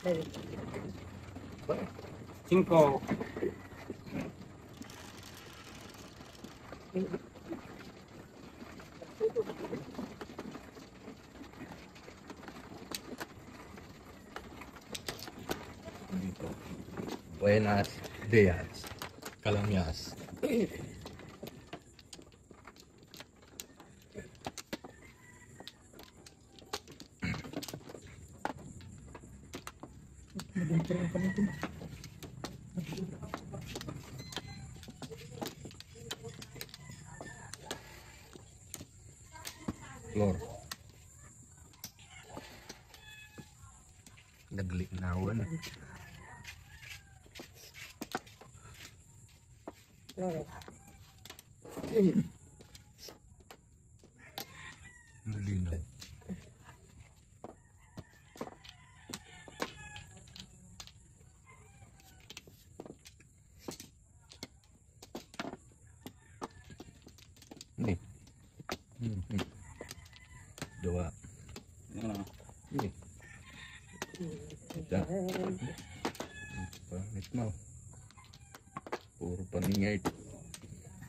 5. Dito. Buenas días. Calamyas. Flor. Naglinawan. Nalinaw. Ini. Dua. Ini. Dah. Pangit mo. Puro paningay.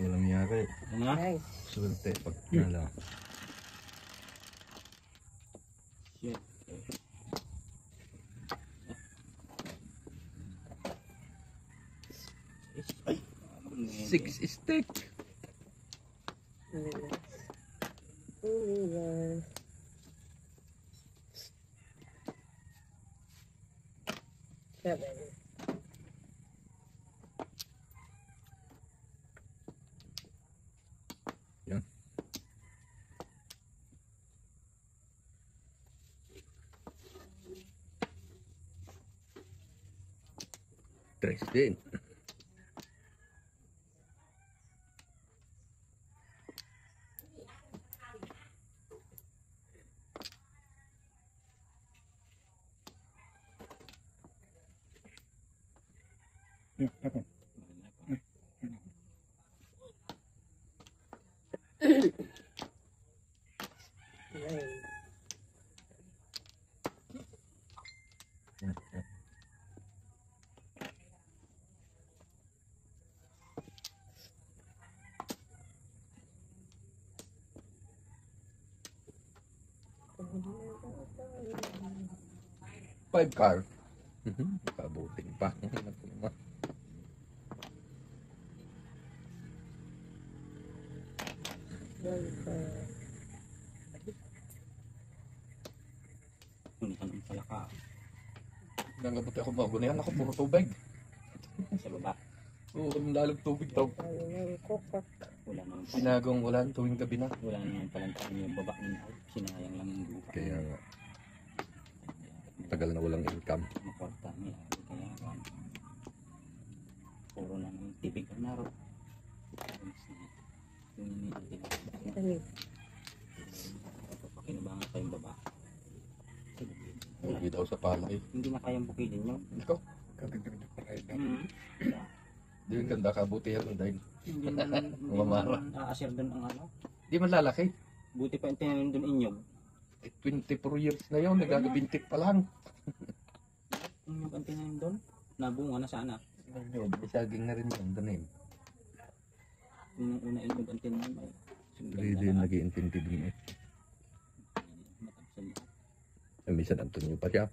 Walang yari. Nice. Sulte pag nala. Shit. Ay. 6 stick. Yan. Tres din. Five car. Kabuting pa. Kunin ka ng palaka. Nangabuti ako magunayan ako puro tubig. Sa baba. Oo, lalong tubig daw. Wala naman pala. Sinagong ulan tuwing gabi na. Wala naman palang tayo yung baba ng sinayang lang yung lupa. Kaya nga, tagal na walang income. Makorta niya. Kaya puro na ng tibig ang naro. Yung pakinabangan pa yung baba. Hindi daw sa palay. Hindi na kayang bukidin yun. Ikaw, kagagawin pa rin. Di yung ganda kabutihan mo dahil. Hindi naman Mamara. aasir doon ang ano. Di man lalaki. Buti pa yung tinanim doon inyog. 24 years na yun, nagagabintik pa lang. Inyog ang tinanim doon. Nabunga na sa anak. Yun, may saging na rin yun, danim. Yung una inyog ang tinanim ay Hindi din nag-iintindi din eh. matapsal lahat. Minsan Antonio pa siya.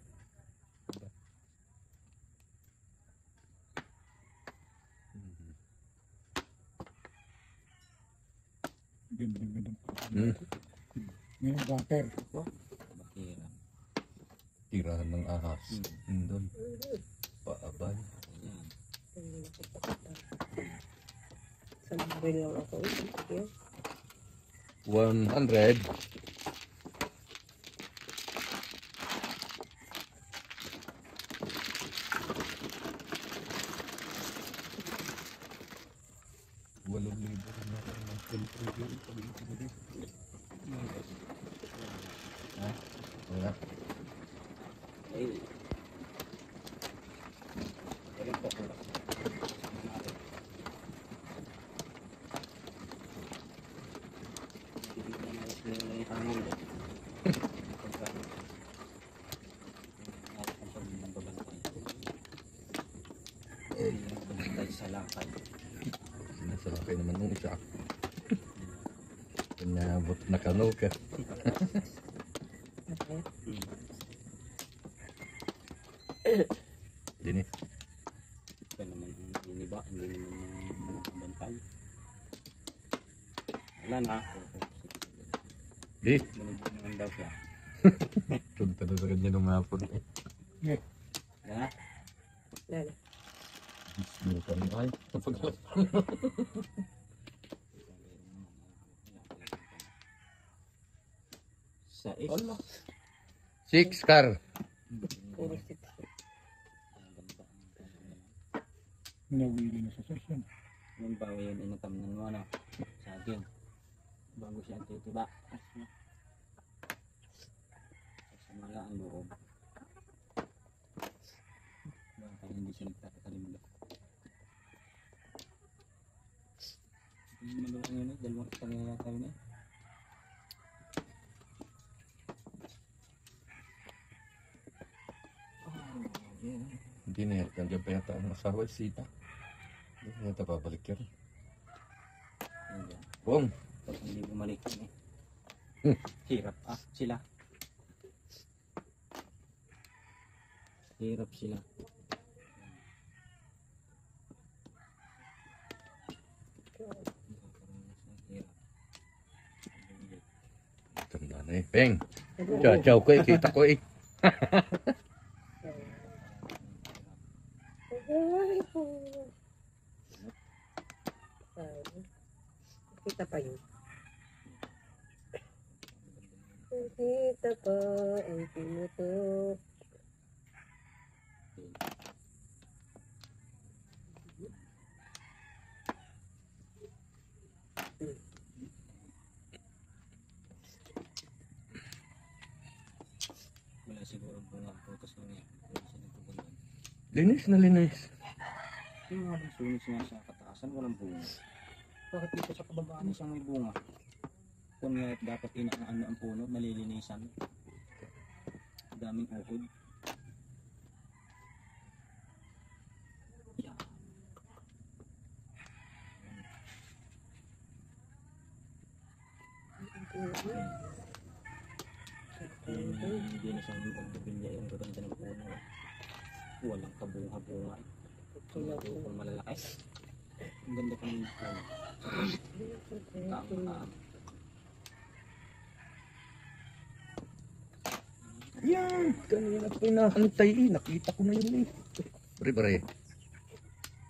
Ngayon, water. Bakira. Tirahan ng ahas. Doon. Paabay. Ayan. Sa baril lang ako. 100. Walong libo rin ako ng filter yun. Ha? Wala. Ay. Ayun po ko. Naglalakad. Sinasalakay naman nung isa. Pinabot na kano ka. Okay. Dini. Ito naman ang iniba. Hindi naman bantay. Wala na. Di. Manubog naman daw siya. Punta na sa kanya nung hapon. Yan. Lalo. Bismillah ka ay. Sa is. 6 car. Puro 6. Nawili na sa session. Yung bawa yun, inatamnan mo, ano? Saging. Bago siya titiba. Samala ang loob. Baka hindi siya nagtatakalimda. Hindi naman ang yun eh. Dalawang kanya yata yun eh. Hindi na yan. Nandiyan pa yata ang asawa si Sita. Hindi na yata babalik yan. Ayan. Bong. Pag hindi bumalik yun eh. Hirap sila. Hirap sila. Tanda na eh. Peng. Chow ko eh. Kita ko eh. Kita pa yun. Kita pa ang tinutok. Wala siguro bunga putas lang yan. Wala siya nagpupunta. Linis na linis. Yung mga sunis nga sa kataasan, walang bunga. Bakit dito sa kababaan isang may bunga? Kung nga dapat inaano ang puno, nalilinisan. Daming ukod. Yeah. Hindi na siyang pagbibilya yung gaganda ng puno. Walang kabunga-bunga. Kung malalaki. Ang ganda pa ng puno. Yan. Kanina pinahantay eh. Nakita ko na yun eh. Pare.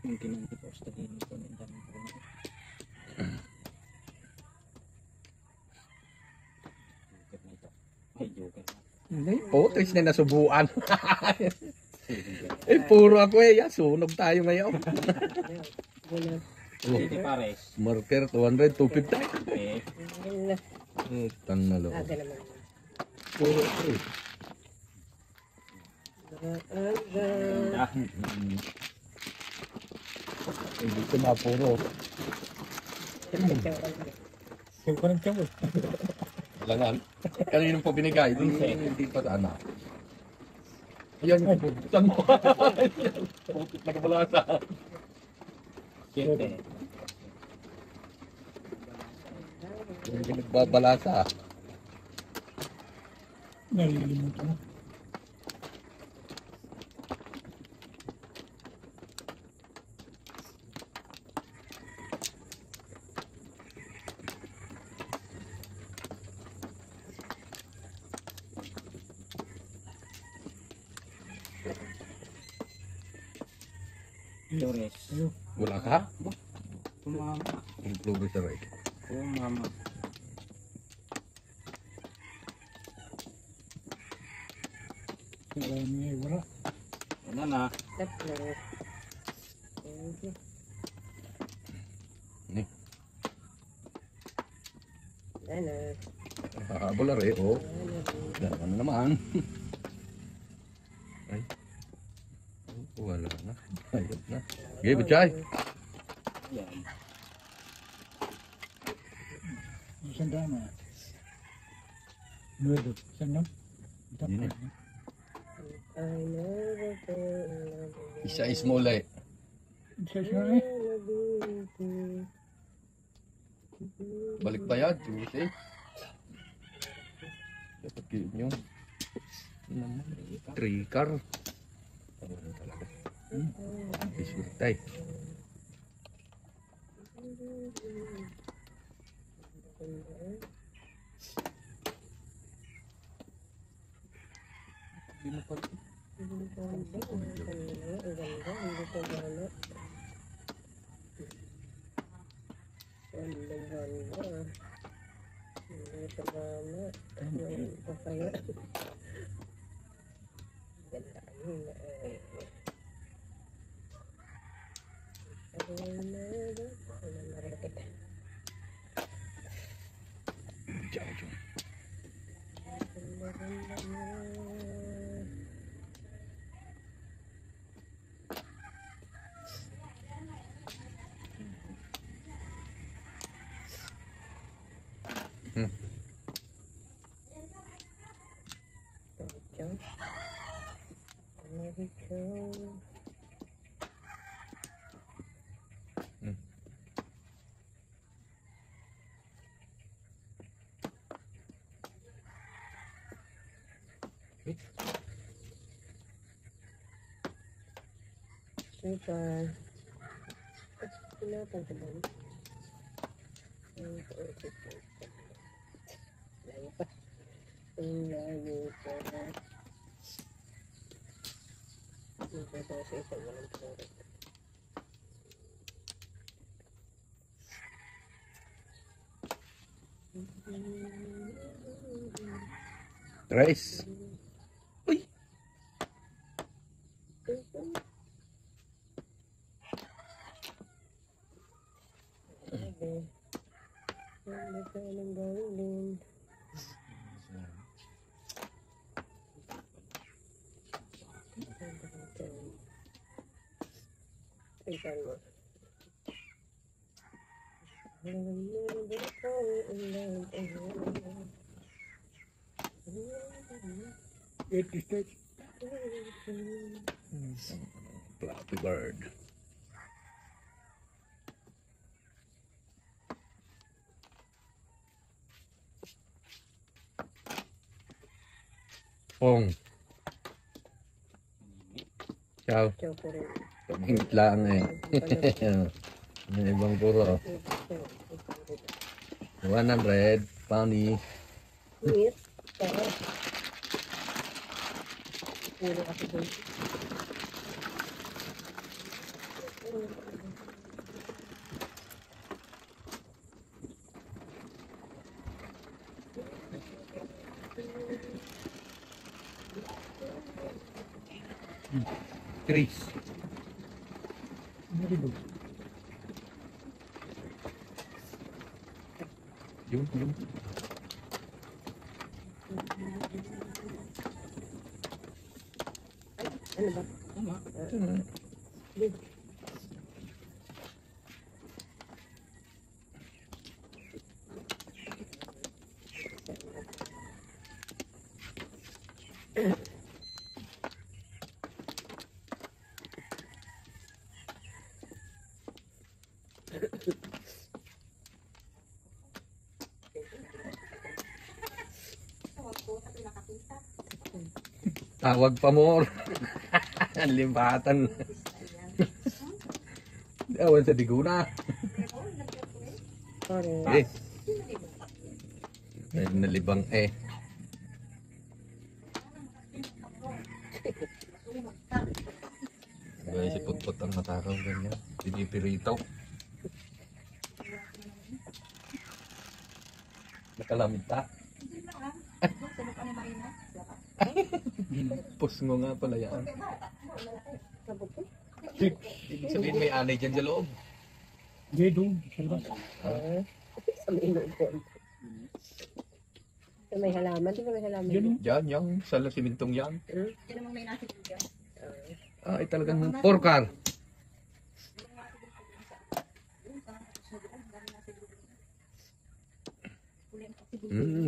Yung kinantipost na din ito ng daming puno. Joker na ito. Ay, joker na. Hindi. Potes na nasubuan. Eh, puro ako eh. Yan, sunog tayo ngayon. Wala. Hindi pares. Marker 200, 250. Eh, Wala. Tanalo. Aga naman. Puro ako eh. Aga. ah, Hindi ko mapuro. Kaya ko ng tiyaw. Langan. Kanino po binigay? Hindi pa sana. Ayan yung puputan mo. Pupit na kabalasa. siyempre. Hindi nagbabalasa. Nalilimutan na. Flores. Wala ka? Tumama. Ang progress na right. Tumama. Wala niya, wala. Wala na. Tatlo. Thank you. Ni. Ano? Hahabol na rin. Oh. Dalawa na naman. Ay. Oh, wala na. Ayot na. Okay, Butchay. Yan. Isang dama. Nuevo. Isang dama. Yun eh. I never fell in love with Isa is mula eh. size na eh. Balik bayad, Tuesday. Dapat kayo nyo. Three car. Ano talaga? Bisurtay. Hindi mo pala. Ciao, ciao. Super. Pinatang sa balik. Layo pa. Layo pa. Ito sa isa walang puro. Rice. Uy. Ano ka nang gawin? Tingnan mo. Eight stage. Flappy bird. Pong. Ciao. Ciao po rin. Pamingit lang eh. Yung ibang puro. 100. Poundy. Wait. Pero. Puro kasi doon. Chris. Maribog. Yun. Ano ba? Tama. Tawag pa more. Limpatan. Awan sa diguna. Sorry. Eh. Nalibang eh. Gaya si Putput ang matakaw ganyan. Pinipirito. Nakalamita. Pus mo nga pala yan. Ibig sabihin may anay dyan sa loob. Hindi doon. Sa labas. Sa may loob. Sa may halaman. Di ba may halaman? Yan o. Yan, yung sa simintong yan. Yan namang may nasa video. Ay talagang porkar.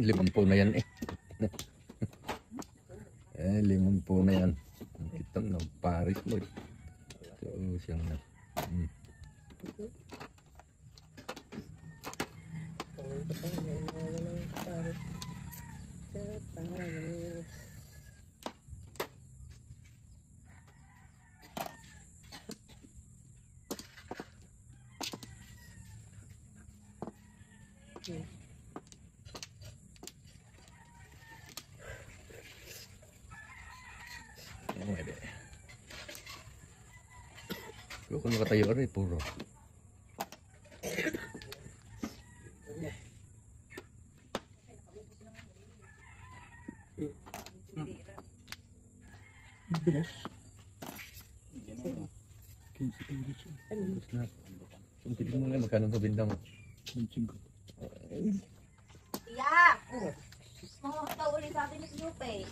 Limang po na yan eh. Limang po na yan. Kita ng Paris mo eh. So, siyang na. Hmm. Pwede. Pero kung nakatayo ka rin, puro. Bilis. Ganun. 15 pilis. Tapos na. Kung titignan mo lang, magkano ito binda mo? 25. Yeah! Mga kauli sa atin ni Lupe.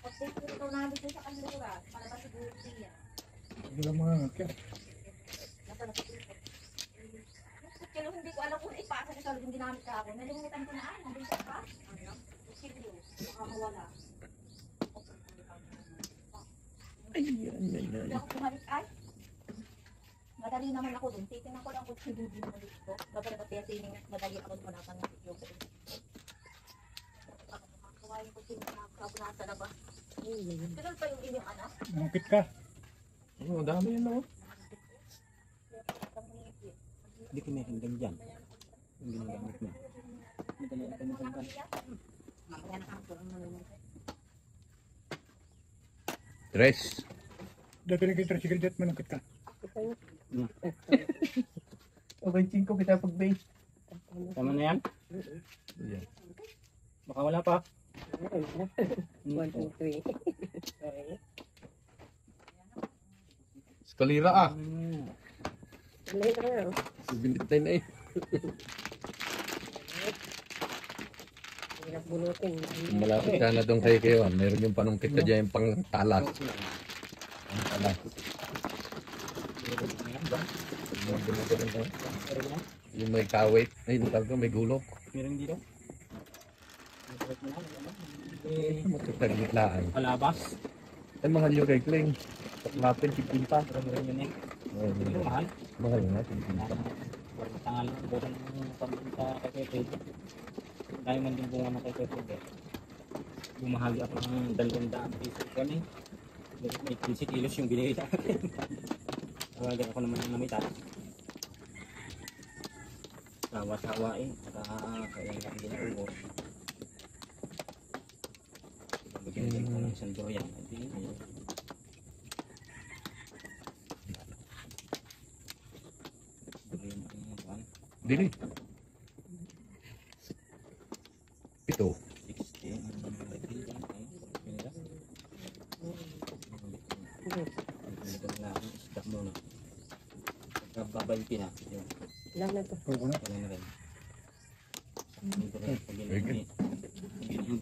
Update ko ito namin dito sa kanlura. Para ba siguro siya? Wala mga ngakya. Nasa nakapito. Kaya hindi ko alam kung ipasa ko sa loob yung ginamit ka ako. Nalimutan ko na ay, nandun siya pa. Siguro, makakawala. Hindi ako pumalik ay. Madali naman ako dun. Titingnan ko lang kung siguro din mo dito. Kapag napapiyasining madali ako dun wala ng yung sa dito. Kawain ko sino na sa labas. Pero pa yung inyong anak. Mangkit ka. Oo, dami yan ako. Hindi ko nahindag dyan. Yung ginagamit mo. Madali ako magandang. Mamaya na ako ang nalunod. Tres. Dati nag-tricycle jet, manangkit ka. Okay, 5 kita pag-base. Tama na yan? Yan. Baka wala pa. 1, 2, 3. Okay. Eskalira ah. Later na. Binit na eh. Hirap bulutin. Kung malapit ka na doon kayo, meron yung panungkit ka dyan yung pang talas. Ang talas. Yung may kawit. Ay, talaga may gulok. Meron dito. Matagitlaan. Palabas. Ay, mahal yung regling. Lapin, 15 pa. Meron yun eh. Ayun, Mahal. mahal nga, 15 pa. Tangal ko rin yung pampunta kay Pepe. Dahil man din bunga na kay Pepe. Bumahagi ako ng 200 piso kami. May 15 kilos yung binigay sa akin. Tawagan ako naman ng namitas. Sawa-sawa eh. Saka kaya lang din ako. Bigyan din ko ng isang doyan. Dili. Ito. 60. Babayti na. Ilan na to? Oo na. Wala na rin.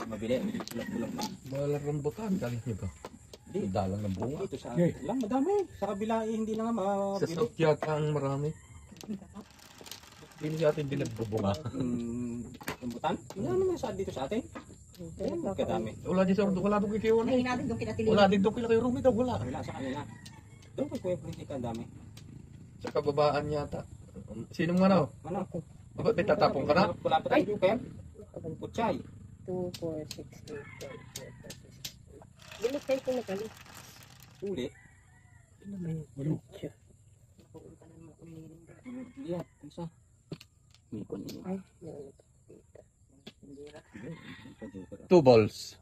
Mabili. Bulak-bulak pa. Balar rambutan, galing nyo ba? Di. Dalang ng bunga. Dito sa Okay. lang madami. Sa kabila eh, hindi na nga Sa mabili. South yata ang marami. Hindi sa atin din nagbubunga. Rambutan? Wala naman sa dito sa atin. Ayan, kadami. Wala din sa Ordo, wala doon kay Kiwan. Ay, natin doon kinatili. Wala din doon kila kay Rumi daw, wala. Wala sa kanila. Doon kay Kuya Politika ang dami. Sa kababaan yata. Sinong ano? Ano? Bakit may tatapong ka na? Wala pa tayo Kuya. Putchay. 2, 4, 6, 8, 10, 11. Bilis tayo kung nakalit. Uli. Ano ba yun? Walo. Iya, isa. May kon niya. Ay, nakakita. 2 balls.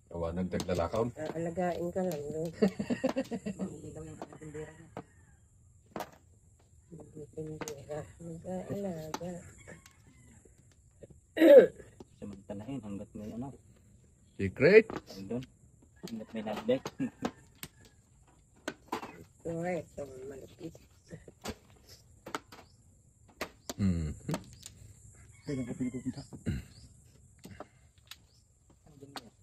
Awa, nagdaglalakaw. Alagain ka lang doon. Hindi daw yung tindera niya. Hindi tindera. Nag-aalaga. Samantalahin hanggat may ano. Secret. Doon. Hanggat may nalbek. Correct. So, malapit. Kailan ka pinapupunta?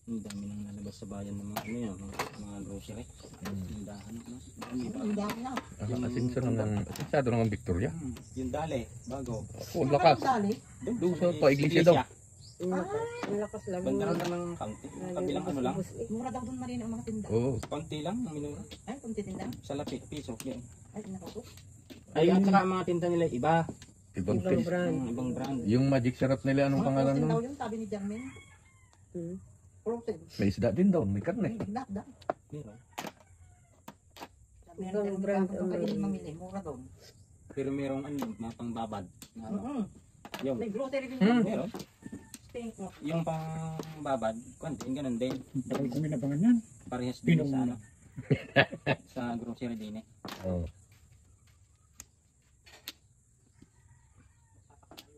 Ang dami nang nalabas sa bayan ng mga ano yan, mga grocery. Tindahan ano. Ang dami na. Asinsado ng Victoria. Yung dali, bago. Oh, lakas. Dali. Doon sa paiglesia daw. Ang lakas lang. Bandaran ka ng kaunti. Kabilang ano lang. Mura daw doon marin ang mga tinda. Oo. Kaunti lang ang minura. Ay, kung titinda. Sa lapit, piso. Yan. Ay, naku. Ay, at saka ang mga tinta nila iba. Ibang Ibang taste. brand. Ibang brand. Yung magic syrup nila, anong pangalan Frozen daw nun? yun, sabi ni Jermaine. Hmm. Frozen. May isda din daw, may karne. Lahat daw. Meron. Sabi ni Ibang Jermaine, brand, kung kainin mamili, mura daw. Pero merong ano, mga pangbabad. Na ano. Yung, May grocery din. meron. Pink. Yung pangbabad, konti, ganun din. Bakal kong inabangan yan. Parehas din Pinong sa muna. ano. Sa grocery din eh. Oo.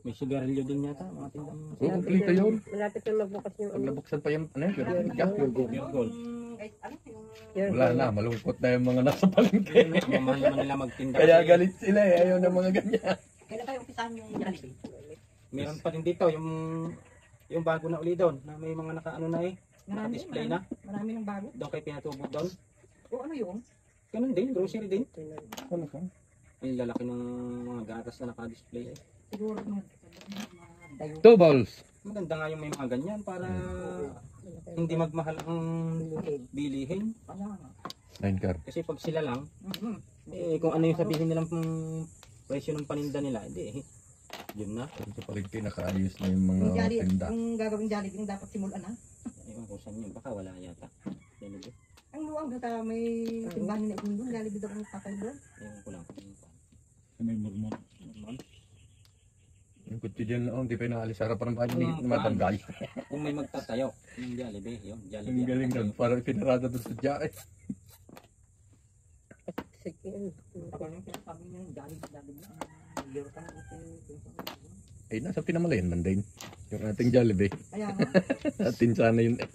May sigarilyo din yata, mga tindang. Oo, kumplito yun. Malapit na magbukas yung Pag ano. nabuksan pa yung, ano yun, Pure gold. Ano yung... Your wala na, malungkot na yung mga nasa palengke. Mamahal naman nila magtinda. Kaya kasi galit sila eh, ayaw ng mga ganyan. Kailan kayo umpisahan yung Jollibee? Meron pa rin dito, yung bago na uli doon, na may mga nakaano na eh. Naka-display na. Marami ng bago. Doon kay pinatubog doon. O ano yun? Ganun din, grocery din. Ano ka? Yung lalaki ng mga gatas na naka-display eh. Siguro mga dayo. 2 balls. Maganda nga yung may mga ganyan para hindi magmahal ang bilihin. Ano? 9 car. Kasi pag sila lang, Mhm. eh kung ano yung sabihin nilang presyo ng paninda nila, hindi eh. Yun na. Sa palengke, nakaayos na yung mga Yung Jollibee, tinda. yung gagawing Jollibee, yung dapat simulan na. Ewan ko saan yun, baka wala yata. Yan ba? Ang luwag na sa may simbahan na ito doon, Jollibee daw ang tatay doon. Ewan ko lang. Sa may murmur. Yung kutsi dyan lang, hindi pa inaalis sa harapan ng bahay ni Hmm, Matanggay. Kung may magtatayo, yung Jollibee, yun, Ang Jollibee. galing ang doon, parang pinarada doon sa jacket. Sige. Kapag yung sinasabi niya yung Jollibee, mayroon ka ng Eh, nasa pinamalayan man din. Yung ating Jollibee. Kaya nga, Atin sana yun eh.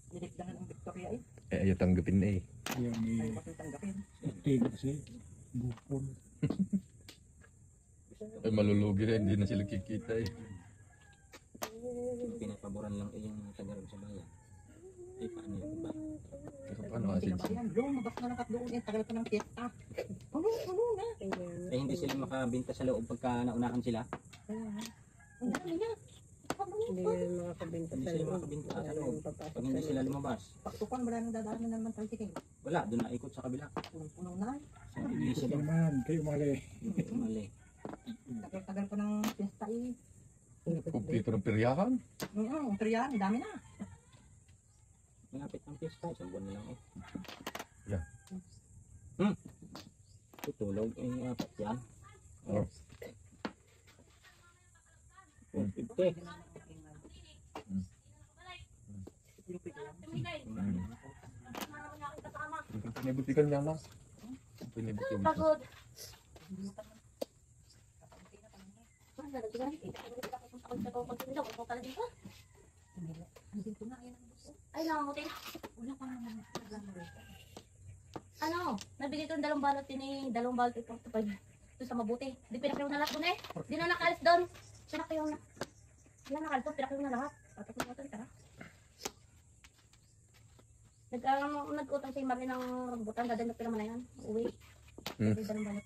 nilikdangan ang Victoria eh. Eh, ayaw tanggapin na eh. Yan Ay, may bakit tanggapin? tigo kasi. Bukol. Ay, malulugi na, hindi na sila kikita eh. Pinapaboran lang eh yung taga ron sa bayan. Eh, paano yun ba? Pero paano asin siya? Pinabayan, lumabas na lang at doon eh, tagal pa ng fiesta. Puno na. Ayan. Eh, hindi sila makabenta sa loob pagka naunahan sila. Kaya nga, ang dami niya. Hindi na makakabenta Hindi sa sila loob. makabenta sa Ano loob. yung papasok Pag sa hindi sila loob. lumabas, Paktukan, wala nang dadaan na naman tricycle. wala, doon na ikot sa kabila. Punong-puno na. Sa iglesia Ito doon. naman, kayo mali. Mali. Tagal-tagal pa ng fiesta eh. Kumpleto ng piryahan. Triyan, dami na. Malapit ang pista, isang buwan na lang eh. Yeah. Tutulog, eh, apat yan. Oh. 150. Pinibutikan niya lang. Pinibutikan. Pagod. Ay, nangangutin. Wala pa naman. Ano? Nabigay ko ng 2 balot din eh. 2 balot ito. Ito sa mabuti. Di pinakayaw na lahat doon eh. Di na nakalis doon. Pinakayaw na. Di na nakalis doon. Pinakayaw na lahat. Patapos natin. Tara. Nag-utang si Marlene ng rambutan. Dadalap ko naman na yan. Uwi. Hmm. 2 balot.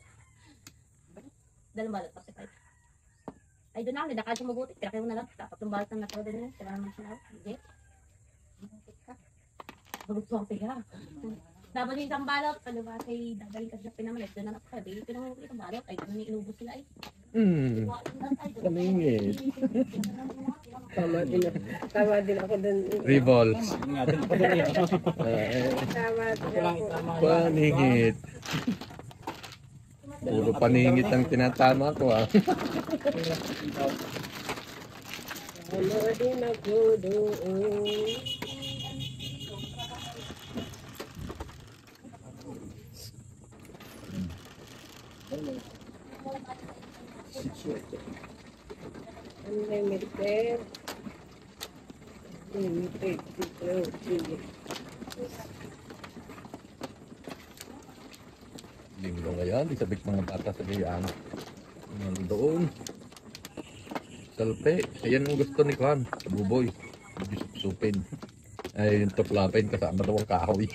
2 balot. 45. Ay, doon na. Nidakal sa mabuti. Pinakayaw na lahat. 3 balot na natawad din eh. Sila naman sila. Hindi. Bagod-swang tiga. Dapat yung isang balot, ano ba, kay dadaling kasi sa pinamalit, doon na napakaya, bigay ko ng isang balot, ay doon yung inubos sila ay. Kaningit. Tama din ako dun. Revolts. Yun nga, doon ako doon eh. Tama din Ito lang ako. itama. Paningit. Puro paningit ang tinatama ko ah. Tama din ako doon. Unlimited. Unlimited. Linggo ngayon, isabik mga bata sa gayaan. Nandoon. Salpe. Ayan ang gusto ni Kwan. Buboy. Supin. Ay, yung tuklapin kasama daw ang kahoy.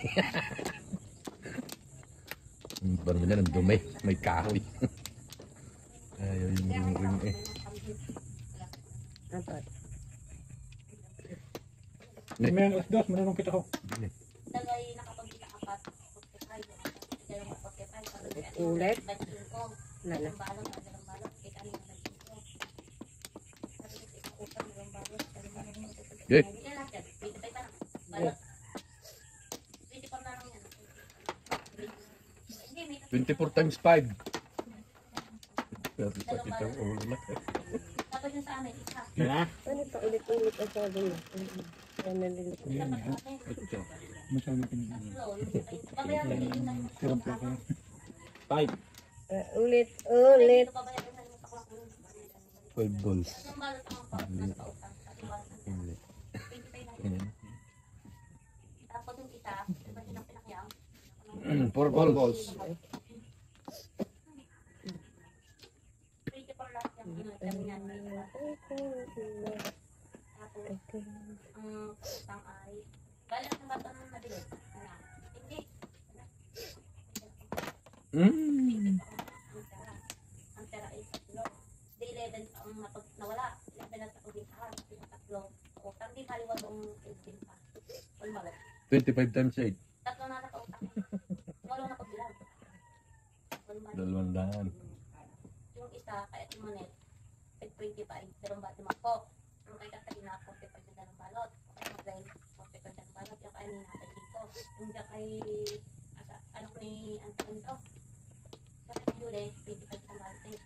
Ba naman yan, ang dumi. May kahoy. Ay, yung ring eh. Apat. May alas dos, manunong kita ko. Dagay nakapagkita apat. 45. Dalawang 45. Ulit? Ba't Wala na. dalawang balot, dalawang balot. Kaya kanina na dito. Sabi ko, ikaw dalawang balot. Okay. Hindi na natin. 25 pa lang. Balot. 24 na lang yan. Hindi, may 24 times 5. Pero sakit ang ulo na. tapos yung sa amin, isa. Diba? Ano pa ulit-ulit ang sabi mo? Ano nalilit? Isa pa sa amin. Masama pinag Tatlo. Babayaran din yung namin. Sirang plaka. 5. Ulit, ulit. Babayaran din yung taklak. 12 balls. Yung balot ang pautang. Sa ating balot ang Hindi. 25 na. Tapos yung isa, iba silang pinakyang. 4 balls. 24 lahat yung kami niyan. Tapos, ang utang ay, bala ang bato ng nabili. Hindi. Ang tera ay tatlo. Di 11 ang nawala. 11 ang pag-ibigay. Tatlo. Utang di kaliwa doong 18 pa. Palmalot. 25 times 8. Tatlo na nakautang. Walo na pagbilang. Palmalot. 200. Yung isa, kaya timonit, 25, pero ba timako. Yung kay Katarina, 45 na ng balot. Kay Magdalene, 45 na ng balot. Yung kay Nina, 35. Yung kay, ano ni Antonio, sa kay Julie, 25 na balot eh.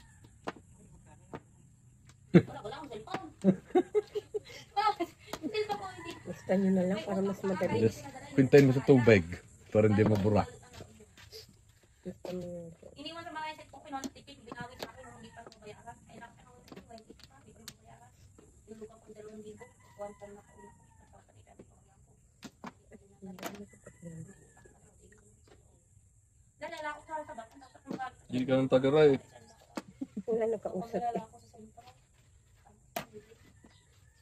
Wala akong cellphone. Bakit? Cellphone ko hindi. Basta nyo na lang para mas madali. Yes. Pintayin mo sa tubig para hindi mabura. Basta mo yun. Iniwan sa mga isip ko, pinonotipid, binawit sa akin, hindi pa ako bayaran. Ay, nakakawin ko, 20 pa, hindi ko na bayaran. Yung lupa ko, 2,000, kuwan pa na kauna ko. Napapalitan ko lang po. Lalala ko sa sabat, ang dapat ng bag. Hindi ka ng tagaray. Wala nakausap Lalala eh. ko sa sentro.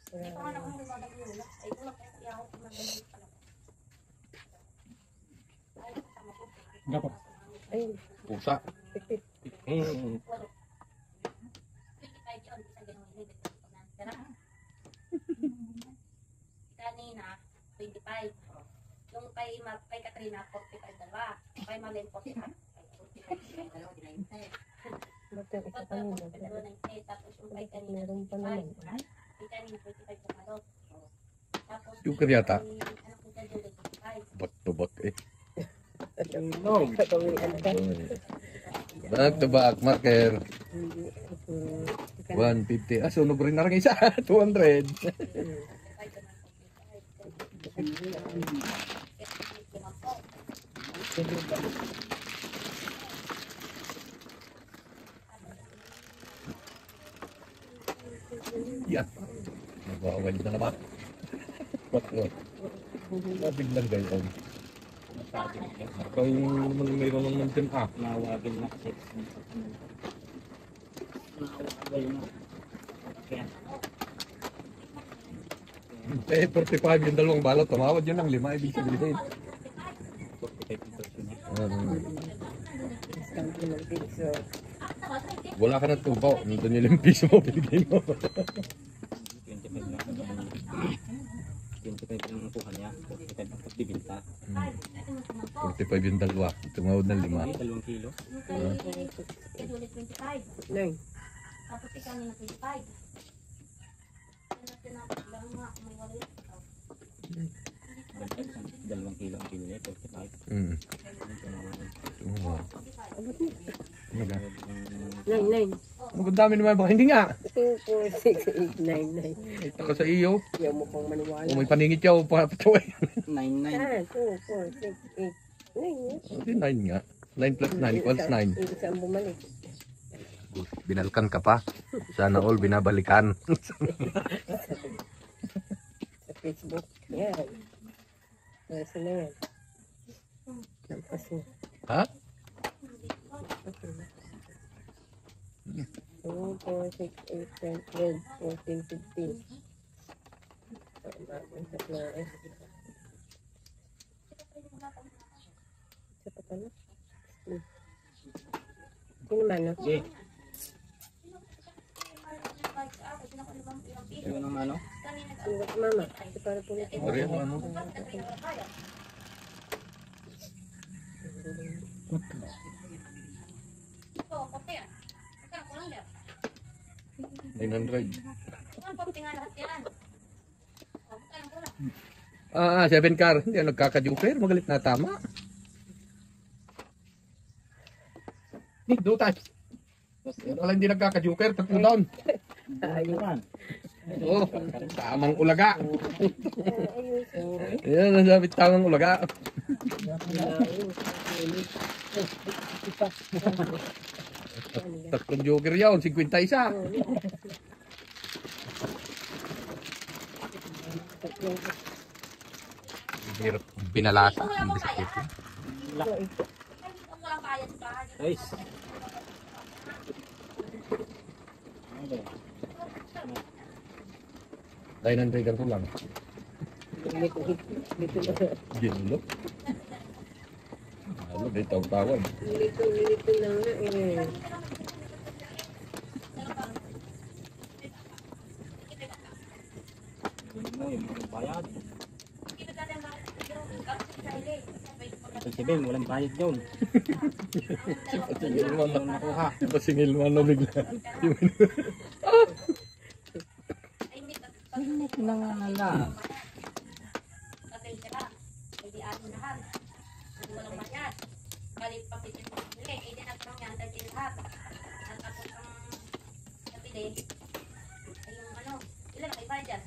Wala Ito nga naman yung mga lula. Ay, ito lang kaya kaya ako kumagandang pala. Ay, tama po. Dapat. Ayun, Pusa. pipit. Walo. 25 yun, isa ganun yun. Tara. Kanina, 25. Yung kay Katrina, 45 dalawa. Kay Marlene, 45. Ba't yung isa kanina? Tapos yung kay kanina, Meron pa naman. kay kanina, 45 pumalot. Tapos Yung karyata. anak ko kay Julie, 25. Back to back eh. At yung kagawian ka. Back to back marker. Hindi. 150. Ah, sunog rin na rin isa. 200. Yan. Nabawal na naman. Ba't biglang gayon. Kaya naman mayroon naman din Nawagin na kasi. Nawagin na. Kaya, Eh, 45 yung dalawang balot. Tumawad yun ng 5. Ibig sabihin. 45% niya. Discount mo ng pizza. Wala ka na tubaw. Nandun yung piso mo. Pinigay mo. 25 lang. 25 lang ang kuha niya. 45 ang pagbibinta. 45 yung dalawa. Tumawad ng 5. 2 kilo. Yung kay Julie, 25. Nine. Tapos ikaw na 25. Tinapaglang nga kung may wala yun. 2 kilo ang kilo niya. 45. Tumawad. Naga. Nine. Ang dami naman. Baka hindi nga. 2, 4, 6, 8, 9, 9. Ito ka sa iyo. Ayaw mo pang maniwala. Kung may paningit ka, papatuloy. 99. Ah, 2, 4, 6, 8, 9. 9 nga. 9 plus 9 equals 9. Yung isa ang bumalik. Binalkan ka pa. Sana all binabalikan. Sa Facebook. Yan. Nasa na yan. Lampas mo. Ha? 2, 4, 6, 8, 10, 12, 14, 15. Tama. Ang tatlo eh. Isa pa pala. Sino man, no? Okay. kahit sa akin, sinakulimang ilang piso. Yun ang ano? Kanina ka. Ano ba, mama? Ito para po natin. Ori, ano? Oo, kote yan. Magkano ko lang yan. 900. Ang kote nga lahat yan. Oo, magkano ko lang. 7 car. Hindi ako nagkaka-joker. Magalit na tama. Do times. Yan pala hindi nagkaka-joker. 3 down. Naman. Oo. Tamang ulaga. Ayos. Yan, nasabi tamang ulaga. Tatlong joker yun. 51. Hirap pinalasa. Ang biscuit. Ang walang bayad sa bahay. Guys. Okay. 900 ang kulang. Dito na. Ginulo. Ano, dito ang tawag. Dito na nga eh. Yun mo, yung mga bayad. Ito si Ben, walang bayad yun. Pasingil mo na. Walang nakuha. Pasingil mo na bigla. Nangangala. Kasi sila, hindi atin lahat. Hindi walang bayad. Galit pa pitin pa pili. Eh, di nagpang yan, dahil lahat. At tapos ang napili, ay yung ano, ilan na kay bayad?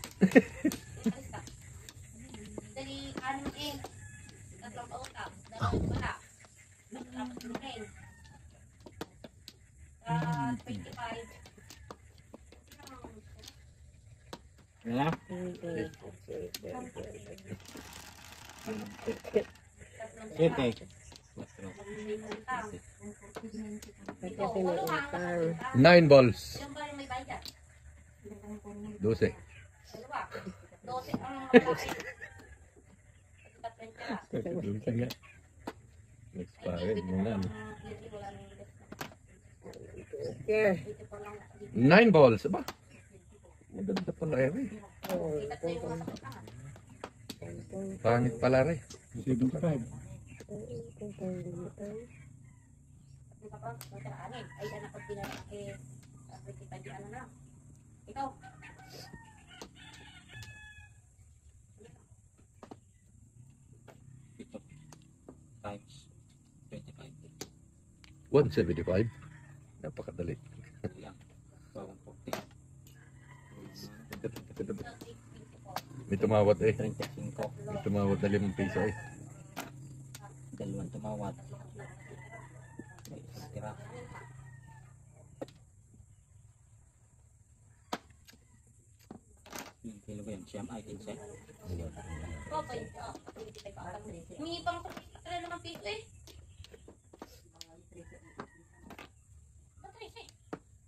Alis ka. Dali, ano eh, tatlong pautang, dalawang wala. Tapos lumain. 25. Yan na. Siyete. Kasi pinag-utang. 9 balls. Yung ba yung may bayad? 12. Dalawa. 12 ang malaki. Dulce nga. Expired mo na. Yeah. 9 balls. Aba? Maganda pala eh. Oh, Pangit pala rin. 75. Ay, anak ko pinalaki. Ano na. Ikaw. Ito. Times 25. 175. Napakadali. Yan. Bawang 40. May tumawat eh. 35. May tumawat na 5 piso eh. Dalawang tumawad. May isang tira. Yung kilo ba yan? Siyam ay 15. Okay. Humingi pang sa naman piso eh.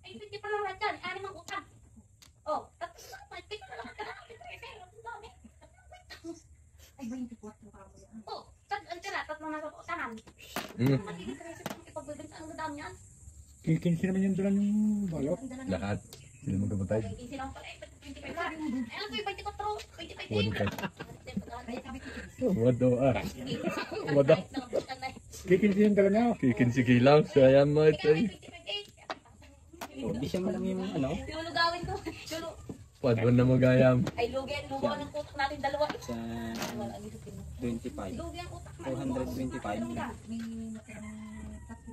Ay, 50 pa lang lahat yan. Anim ang utang. Oh, tapos may piso na lang ka na. Ay, 24 pa mo yan. Oh, ang tira, tatlong nasa utangan. Magiging 13 kung ipagbibenta ang dam yan. Kikinsi naman yung dala yung balot. Lahat. Sila magkamatay. Ay, hindi lang pala. 25 lang. Ayun, 24. 25. One card. Wado ah. Wado. Kikinsi yung dala niya. Kikinsigi lang. Sayang mo ito eh. Oh, di siya malang yung ano. Lulugawin ko. Wadwan na magayam. Ay, lugaw ng tutok natin dalawa. Sa 25. Lugaw ang utak. 425.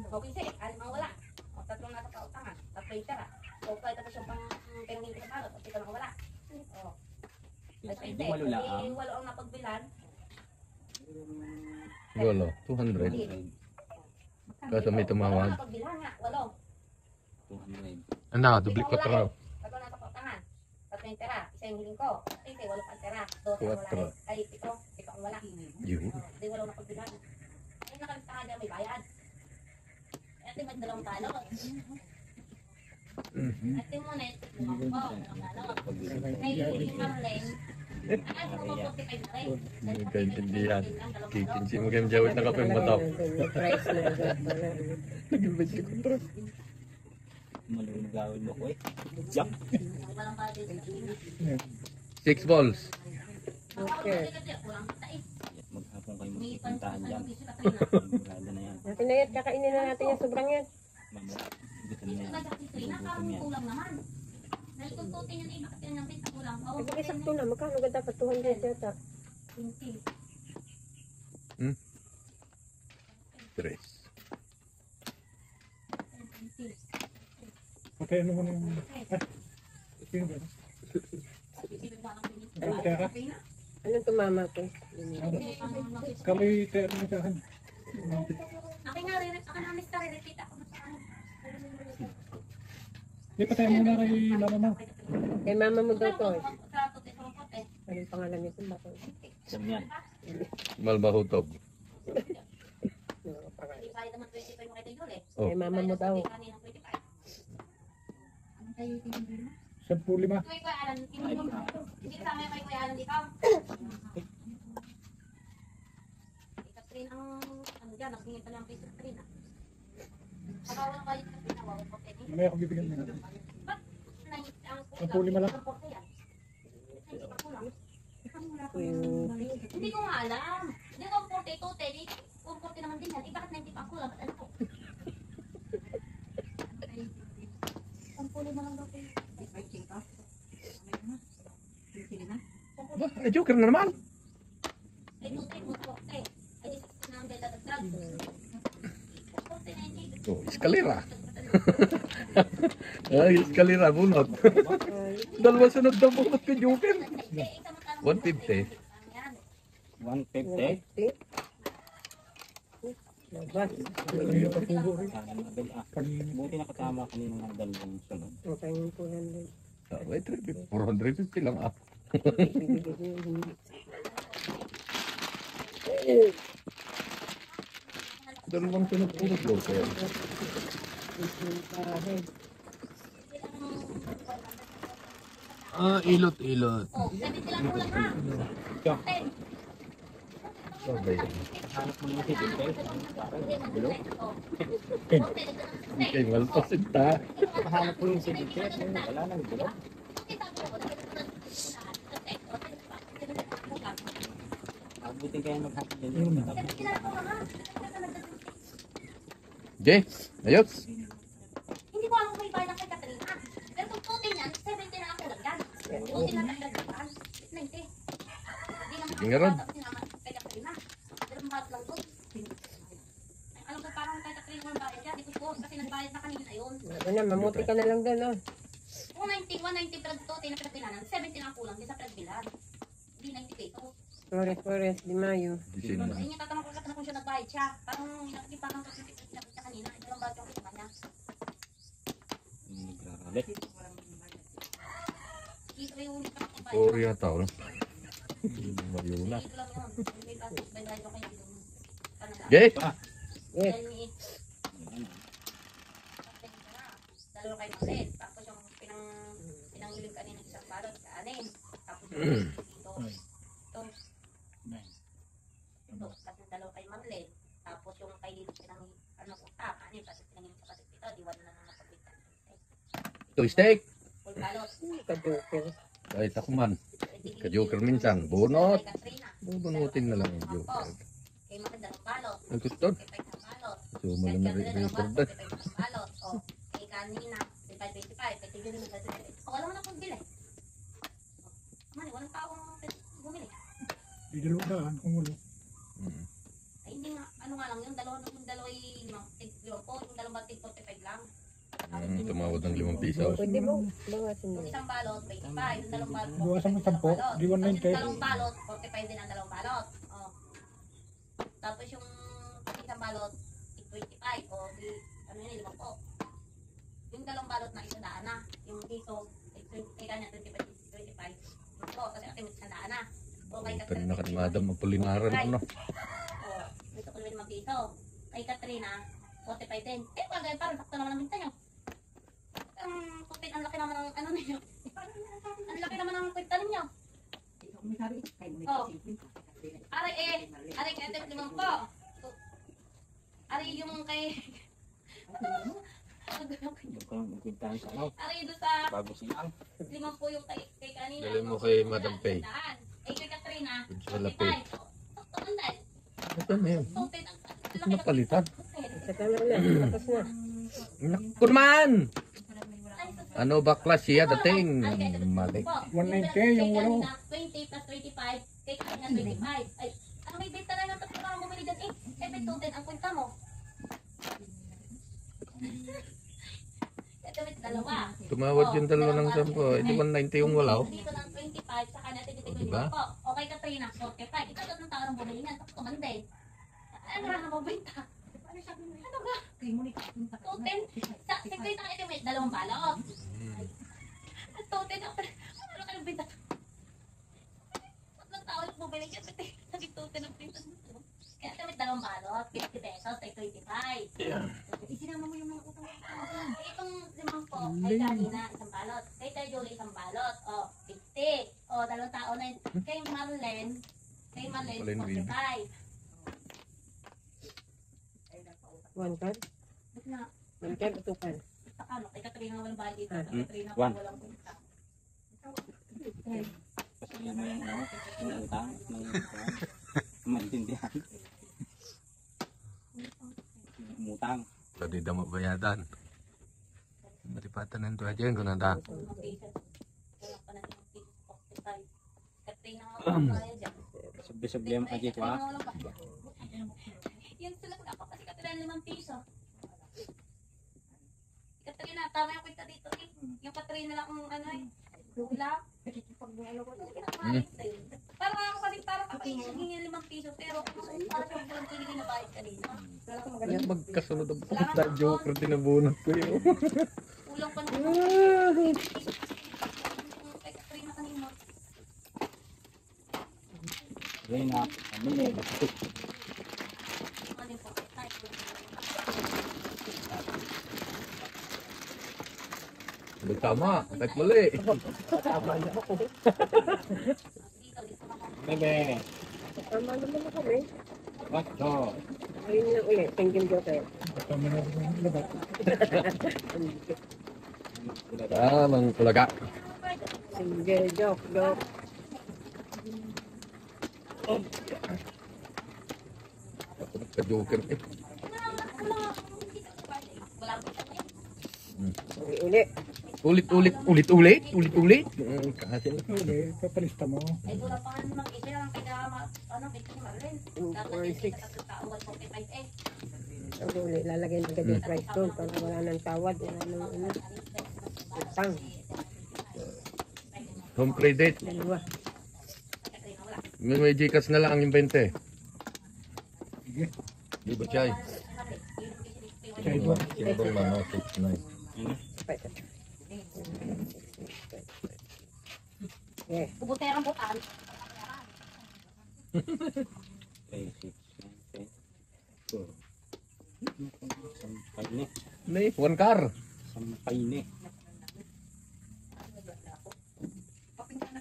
Okay, sige. Alim ang wala. O, tatlong nasa kautangan. Tatlo yung tira. O, kahit tapos yung pang pinangin ko sa balot. O, ikaw lang wala. O, Hindi walo lang. walo ang napagbilan. Walo. 200. Kaso may Walo tumawag. ang napagbilan nga. Walo. 200. Ano, duplicate raw. Tatlo nasa kautangan. Tatlo yung tira. Isa yung hiling ko. Kasi walo pang tira. 12 ang wala. Ay, ito ang wala. Yun. Hindi wala napagbilan. Ay, nakalistahan niya may bayad. Ate, may dalawang talo. Ate mo na ito. May yung Marlene. Ay, mo po 45 na rin. Hindi kaintindihan. Kikinsi mo kayong jawit na kapag matap. Price na agad pala. Naging 20 kontra. Malulugawin mo ko eh. Jump. Walang budget. 6 balls. Okay. Maghapon kayo magpuntahan dyan. Sigurado na yan. Natin na yan, kakainin na natin yung sobrang yan. Mamaya, gutom na yan. Gutom yan. Kulang naman. Dahil kung tutin yan, bakit yan yung pita kulang? Oo, Pag isakto na, magkano ka dapat 200 yata? 20. 3. Patay ano mo na yung... Sino ba? Ang pera? Anong tumama ko? Kami tayo mo sa akin. Akin nga rin, akin na mister, repeat ako. Di patay muna kay mama mo. Kay mama mo daw to eh. Sa tutin ko puti. Anong pangalan nito ba ko? Jam yan. Malbahutog. Ano pangalan? Hindi pa naman 25 mo kayo yun eh. Oh. Kay mama mo daw. Kaninang 25. Anong kayo tinigil mo? 10-5. Kuya Alan, hindi kasama yung kay Kuya Alan dito. Catherine ang ano dyan, nagbingin pa lang ang piso Catherine. Pagkawalan kayo sa pinawawag ko pwede. Mamaya ako bibigyan mo. Ba't ang 10-5 lang. Hindi ko nga alam. Hindi ko 42, Teddy. 40 naman din yan. Eh, bakit 90 pa ang kulang? Ba't ano ko? Ang pulo na lang daw kayo. Ay, joker na naman. Ay, 40. Ay, di sa ang data ng drug. 40, 90. Oh, eskalera. Ay, eskalera, bunot. Dalawa sunod daw bunot kay joker. 150. 150. 150? Labas. Sana mabel ah. Kanina. Buti nakatama kanina ng dalawang sunod. Okay yung 200. Ah, wait, 450 lang ah. Dalawang sunod puro joker. Ah, ilot-ilot. Oh, 70 lang kulang ha. 10. Sabay. Hanap mo naman si Jintel. Bilo? Okay, malpasin ta. Hanap mo yung si Jintel. Wala nang bilo. Abutin kaya maghapon din. Okay, ayos. Hindi ko alam kung may bayad kay Katrina. Pero kung tutin yan, 70 na ako lang yan. Tutin na lang dagdagan. 90. Hindi naman Sige nga ron. sinama kay Katrina. Pero mahal lang doon. Ay, alam ko parang kay Katrina ang bayad yan. Di ko kasi nagbayad na kanina yun. Ano na, mamuti ka na lang doon oh. 190 pero tutin na pinagbilanan. 70 na ako lang. Di sa pinagbilan. Hindi 90 pesos. Flores, Di Mayo. Disin na. Ay, tatanong ko kung siya nagbayad siya. Parang nakikipakan ko siya kanina. Ito lang ba yung kita niya? Nagraralit. Ito yung ulit pa ng bayad. Sorry na tao. Mayuna. Ito lang yun. May basis by bayad ko kayo. Okay. Yes. Dalawa kayo masin. Tapos yung pinangiling kanina isang balot sa anin. Tapos yung ito. Tapos yung dalawa kayo mamlin. Tapos yung kay ano ko anin. Tapos pinangiling sa kasi ito. Diwan na lang napaglitan. Ito steak. Full balot. Ka-joker. Kahit ako man. Ka-joker minsan. Bunot. Kay Katrina. Bubunutin na lang yung joker. Kay Makin dalawang balot. Ang gusto. Kay Pag na balot. So, malam na record na. Balot. O, kay kanina. Kay 525. Kay Tigil na 525. O, wala mo na kung bili. Mani, walang taong bumili. Di dalawang kumulo. Ay, hindi nga. Ano nga lang yun. Yung dalawa tig-limang po. Yung dalawang tig 45 lang. Tumawad ng 5 piso. Pwede mo? Bawasin mo. Yung isang balot, 25. Yung dalawang balot, Bawasan mo 10, di 190. Yung dalawang balot, 45 din ang dalawang balot. O. Tapos yung isang balot, tig 25. O, di, ano yun, 5 po. Yung dalawang balot na isang daan na. Yung dito, kay kanya 25. Yun po, kasi akin isang daan na. O, kay Ito na ka ni Madam magpulinaran ano. O, dito ko rin mag-piso. Kay Katrina, 45 din. Eh, bagay, parang sakto naman ang binta nyo. Ang laki naman ng ano ninyo. Ang laki naman ng kwenta ninyo. Oh. Aray kay Ate Limang po. Aray yung kay... Doon ko yung magpintahan sa ano. Aray doon sa Bago silang. 5 po yung kay kanina. Dali mo kay Madam Pay. Eh, kay Katrina. Sa lapit. Tumandan. Ito na yun. Tutin ang Ito napalitan. Sa camera na, tapos na. Naku naman! Ano ba class siya dating? Mali. 190 yung walo. 20 plus 25, kay Katrina 25. Ay, ano may benta na lang tapos parang bumili dyan eh. Eh, may tutin ang kwenta mo. Ito may dalawa. Tumawad yung dalawa ng 10. Ito 190 yung walaw. Dito ng 25, saka natin dito yung Diba? po. Okay, Katrina, 45. Ito doon ng tao ng bumili niyan. Tapos tumanda eh. Ano na nga mabenta? Ano ba? Tutin. Sa 50 ka ito may dalawang balot. At tutin ako. Ano ka ng benta? Tatlong tao yung bumili niyan. Naging tutin ang benta. Kaya ito may dalawang balot. 50 pesos ay 25. Isinama mo yung mga utang. Itong limang po, kay kanina, isang balot. Kay Tay Julie, isang balot. O, 50. O, dalawang tao na yun. Kay Marlene, Marlene Win. 45. One card? Ba't nga, One card o two card? ano, kay Katrina walang bayad dito. Kay Katrina One. walang punta. Kasi yan mo yung ano. Yung utang. Maintindihan. Umutang. Tadi dah mabayadan. Maripatan ng tuwa dyan kung nanda. Mga pieces. Wala pa na yung pieces. 45. Katrina nga walang bayad dyan. Sabi-sabi ang aji ko ha. Katrina walang bayad. Yan sila wala pa kasi Katrina 5 piso. Katrina, tama yung kwenta dito eh. Yung Katrina lang ang ano eh. Wala. Parang ako kasi parang ako yung 5 piso pero parang yung buwan ko hindi nabayad kanina. Yan magkasunod ang punta. Joker din na bunot ko yun. Ulang pa naman. Kay Katrina kanina. Reyna. Ano eh. Ano yung pagkatay? Tama, kahit mali. Bebe. Tama naman ako eh. Bato. Ayun lang ulit. Thank you, Joker. Tama na rin yung labat. Tamang kulaga. Single joke, joke. Ako nagka-joker eh. Wala po siya. Uli. Ulit-ulit. Kasi Uli, papalista mo. Ay, wala pa nga naman isa lang kaya ano, bigyan mo rin. Dapat yung tatlong tao, 145 eh. Ang uli, lalagay ng gading price doon para wala nang tawad. Wala nang ano. Utang. home credit. Dalawa. May Gcash na lang yung 20. Sige. Di ba, Chay? Chay ba? Simple man, no? 6-9. Eh, Bubuterang butan. 3, 6, 9, 10. Sampay ni. Nay, one car. Sampay ni.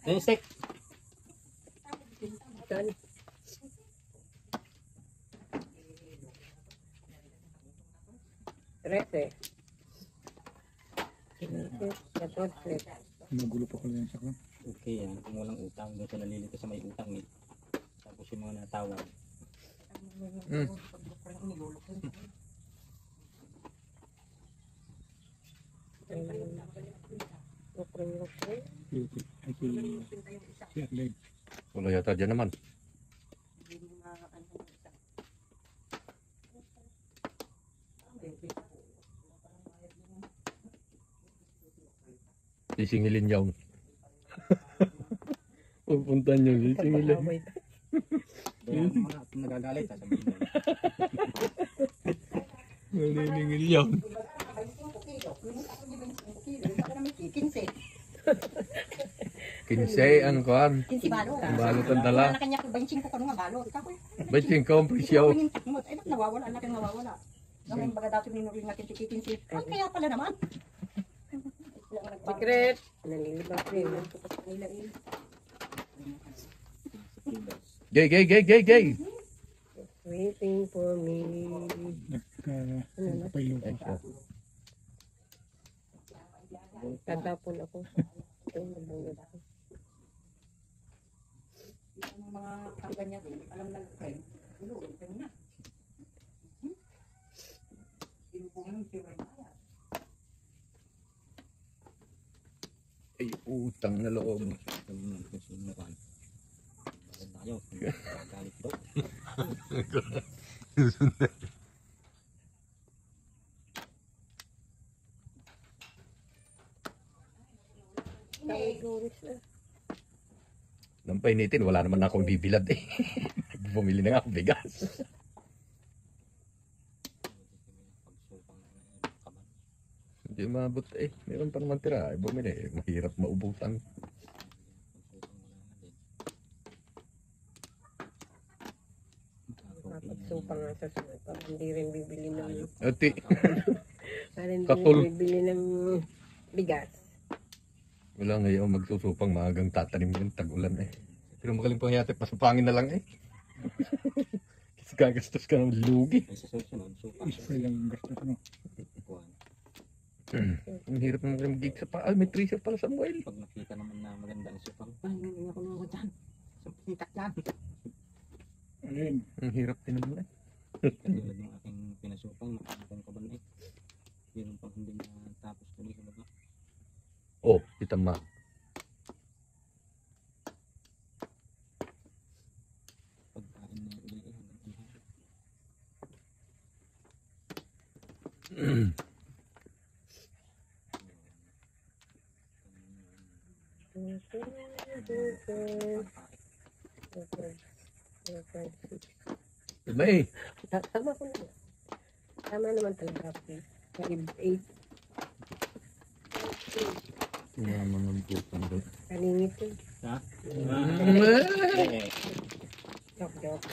Insect. saan? Trece. 14. Magulo pa ko yan sa kan. Okay yan. Kung walang utang. Doon sa nalilito sa may utang eh. Tapos yung mga natawag. Mm. Okay. Ay, si Arlene. Wala yata dyan naman. Sisingilin yaw. Pupunta nyo, sisingilin. Pag-away. Kaya ang mga nagagalit. Sasabihin mo. Maniningil yaw. Kinsay ang kuhan. Kinsi balo. Ang balot ang dala. Na kanya ko 25 ko nga balo. Ikaw eh. Ba't yung kompresyo? Kumintak mo. Ay, ba't nawawala na kang nawawala? Gamay baga dati minurin natin si Kinsi. Ay, kaya pala naman. Secret. Nalilibak rin. Gay. Waiting for me. Nagpapaylo pa. Tatapon ako. Ito, nabunod ako. Yung mga kaganyan din, alam na kayo. Ulugin kayo na. Sinupungan si Raymaya. Ay, utang na loob. Sinukan. Bakit tayo? Galit to. Tawag Doris na. Nang painitin, wala naman akong bibilad eh. Bumili na nga ako bigas. Hindi maabot eh. Meron pa naman tira. Ay, bumili eh. Mahirap maubutan. Kapagsupa nga sa sunod. Para hindi rin bibili ng... Ati, Para hindi Katul. rin bibili ng bigas. wala ngayon magsusupang maagang tatanim yun. Tag-ulan eh. Pero magaling pang yate, pasupangin na lang eh. Kasi gagastos ka ng lugi. Ay sa susunod, suka. Spray lang yung gastos mo. Kuhan. Ang hirap naman mag-gig sa pa. Ay, may tracer pala Samuel. Pag nakita naman na maganda ang supang, ay, hindi ako naman dyan. Sampintak dyan. Ayun. Ang hirap din naman eh. Katulad ng aking pinasupang, makakapong kaban eh. Yun pang hindi na tapos tuloy sa baba. Oh, kita ma. Pagkain na uli eh, hanggang tinahari. May, Tama ko na. Tama naman talaga. 5-8. naman ng putang doon. Kaningit yun. Ha? Eh. Eh, Joke, joke.